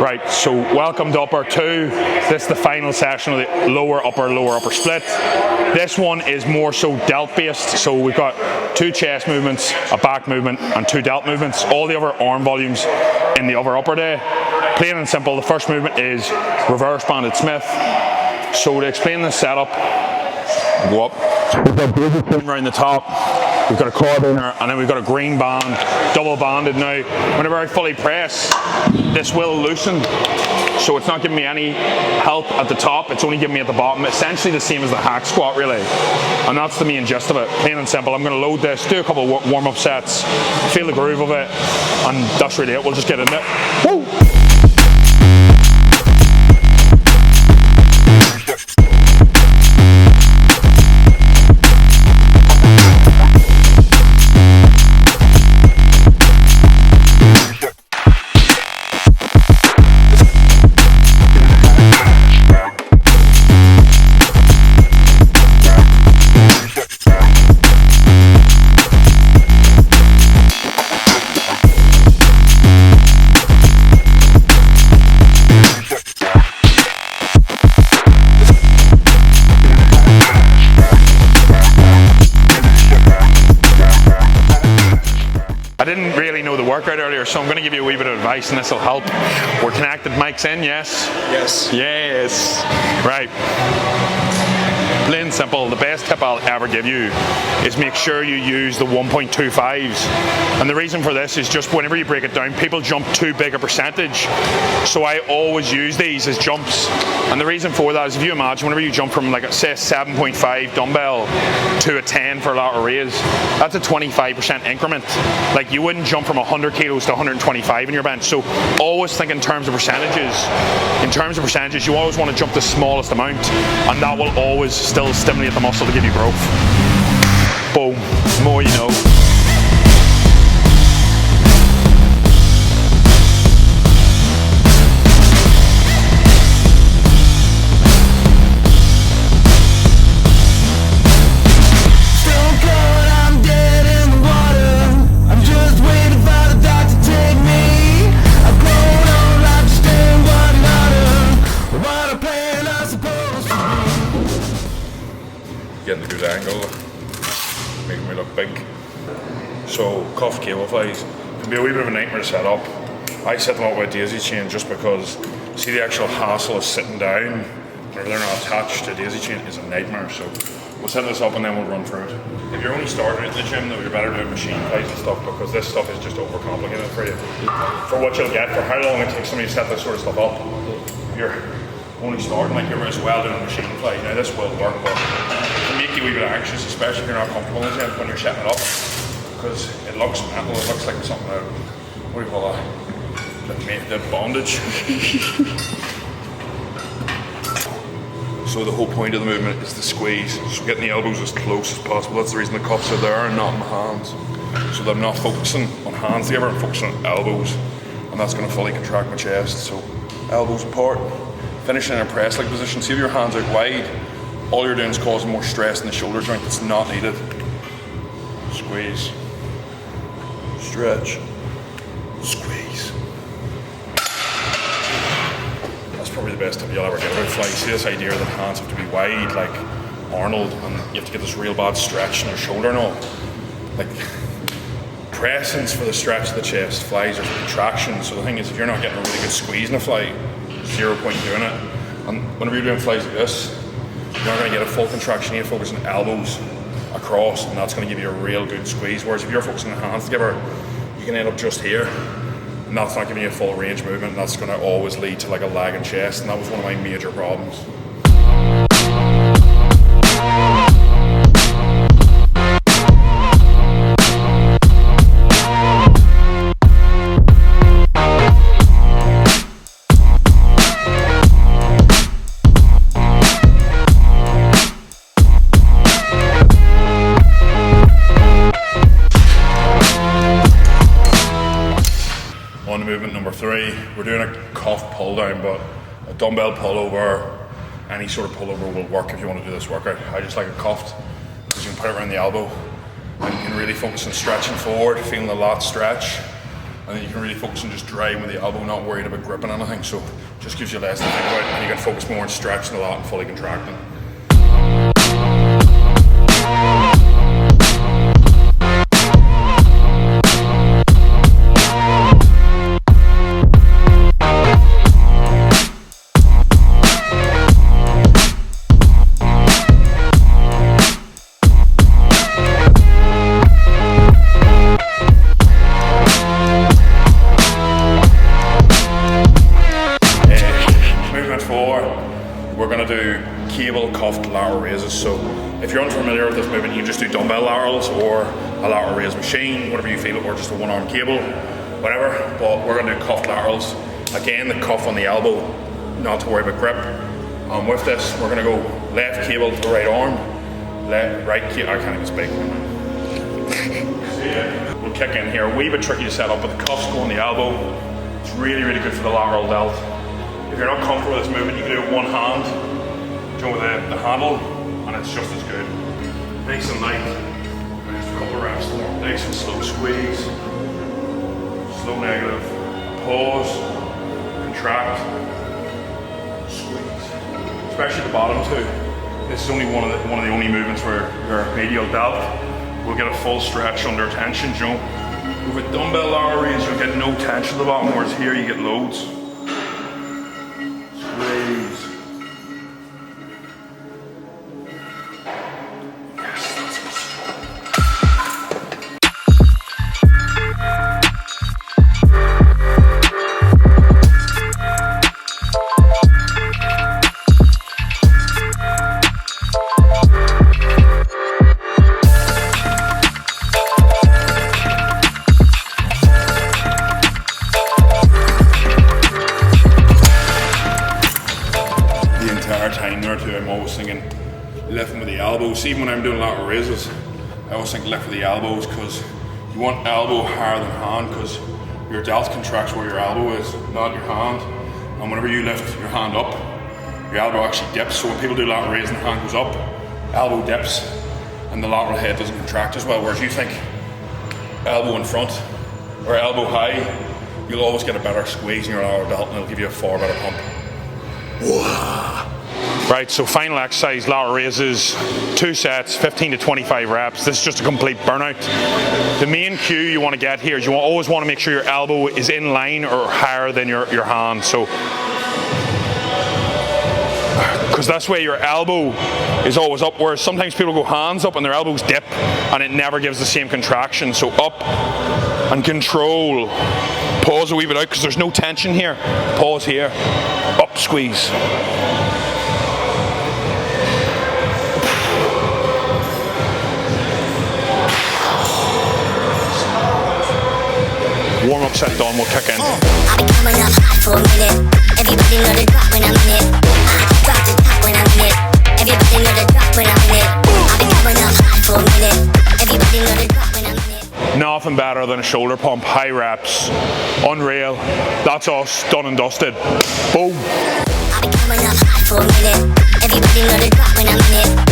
Right, so welcome to upper 2. This is the final session of the lower upper split. This one is more so delt based, so we've got 2 chest movements, a back movement and 2 delt movements. All the other arm volumes in the upper day. Plain and simple, the first movement is reverse banded Smith. So to explain the setup, go up. We've got basic thing around the top. We've got a carabiner and then we've got a green band, double banded now. Whenever I fully press, this will loosen. So it's not giving me any help at the top, it's only giving me at the bottom. Essentially the same as the hack squat really. And that's the main gist of it, plain and simple. I'm going to load this, do a couple of warm-up sets, feel the groove of it, and that's really it. We'll just get in it. Woo! I didn't really know the workout earlier, so I'm going to give you a wee bit of advice and this will help. We're connected, mics in, yes? Yes. Yes. Right. Plain and simple, the best tip I'll ever give you is make sure you use the 1.25s. And the reason for this is just whenever you break it down, people jump too big a percentage. So I always use these as jumps. And the reason for that is if you imagine whenever you jump from like say a 7.5 dumbbell to a 10 for a lateral raise, that's a 25% increment. Like you wouldn't jump from 100 kilos to 125 in your bench. So always think in terms of percentages. In terms of percentages, you always want to jump the smallest amount, and that will always still stimulate the muscle to give you growth. Boom, more you know. Getting a good angle, making me look big. So cuff cable flies can be a wee bit of a nightmare to set up. I set them up with a daisy chain just because, see, the actual hassle of sitting down whenever they're not attached to a daisy chain is a nightmare. So we'll set this up and then we'll run through it. If you're only starting in the gym, though, you're better doing machine flies and stuff because this stuff is just overcomplicated for you. For what you'll get, for how long it takes somebody to set this sort of stuff up, if you're only starting, like you're as well doing a machine fly. Now this will work, but it can make you a wee bit anxious, especially if you're not comfortable in the gym when you're setting it up, because it looks mental. It looks like something out, what do you call that? The bondage. So the whole point of the movement is to squeeze. So getting the elbows as close as possible. That's the reason the cuffs are there and not in the hands. So that I'm not focusing on hands together, I'm focusing on elbows, and that's going to fully contract my chest. So elbows apart. Finishing in a press-like position. See if your hands out wide, all you're doing is causing more stress in the shoulder joint that's not needed. Squeeze. Stretch. Squeeze. That's probably the best tip you'll ever get about fly. See this idea that hands have to be wide, like Arnold, and you have to get this real bad stretch in your shoulder and all. Like, pressing's for the stretch of the chest, flies are for contraction. So the thing is, if you're not getting a really good squeeze in a fly, 0 point doing it. And whenever you're doing flies like this, you're not going to get a full contraction. You focus on elbows across, and that's going to give you a real good squeeze. Whereas if you're focusing on hands together, you can end up just here, and that's not giving you a full range movement, and that's going to always lead to like a lagging chest, and that was one of my major problems. On to movement number 3, we're doing a cuff pull down, but a dumbbell pullover, any sort of pullover will work if you want to do this workout. I just like it cuffed because you can put it around the elbow and you can really focus on stretching forward, feeling the lat stretch, and then you can really focus on just driving with the elbow, not worried about gripping anything. So just gives you less to think about, and you can focus more on stretching a lot and fully contracting. We're going to do cable cuffed lateral raises. So if you're unfamiliar with this movement, you can just do dumbbell laterals or a lateral raise machine, whatever you feel, or just a one-arm cable, whatever. But we're going to do cuffed laterals. Again, the cuff on the elbow, not to worry about grip. With this, we're going to go left cable to the right arm, right cable. I can't even speak. We'll kick in here. A wee bit tricky to set up, but the cuffs go on the elbow. It's really, really good for the lateral delt. If you're not comfortable with this movement, you can do it with one hand, with the handle, and it's just as good. Nice and light. And just a couple of reps more. Nice and slow squeeze. Slow negative. Pause. Contract. Squeeze. Especially the bottom too. This is only one of the only movements where your medial delt will get a full stretch under tension. You know, with a dumbbell lateral raise, you'll get no tension at the bottom, whereas here you get loads. Time there too, I'm always thinking lifting with the elbows. Even when I'm doing lateral raises, I always think lift with the elbows, because you want elbow higher than hand, because your delt contracts where your elbow is, not your hand. And whenever you lift your hand up, your elbow actually dips. So when people do lateral raise and the hand goes up, elbow dips and the lateral head doesn't contract as well. Whereas you think elbow in front or elbow high, you'll always get a better squeeze in your lateral delt, and it'll give you a far better pump. Whoa. Right, so final exercise, lateral raises, 2 sets, 15 to 25 reps. This is just a complete burnout. The main cue you want to get here is you always want to make sure your elbow is in line or higher than your hand. So, because that's where your elbow is always up, whereas sometimes people go hands up and their elbows dip and it never gives the same contraction. So up and control. Pause a wee bit out because there's no tension here. Pause here. Up, squeeze. Warm up set done, we'll kick in. I'll be coming up hot for a minute. Everybody know the drop when I'm in it. I drop the top when I'm in it. Everybody know the drop when I'm in it. I'll be coming up hot for a minute. Everybody know the drop when I'm in it. Nothing better than a shoulder pump, high reps, unreal. That's us, done and dusted. Boom. I'll be coming up hot for a minute. Everybody know the drop when I'm in it.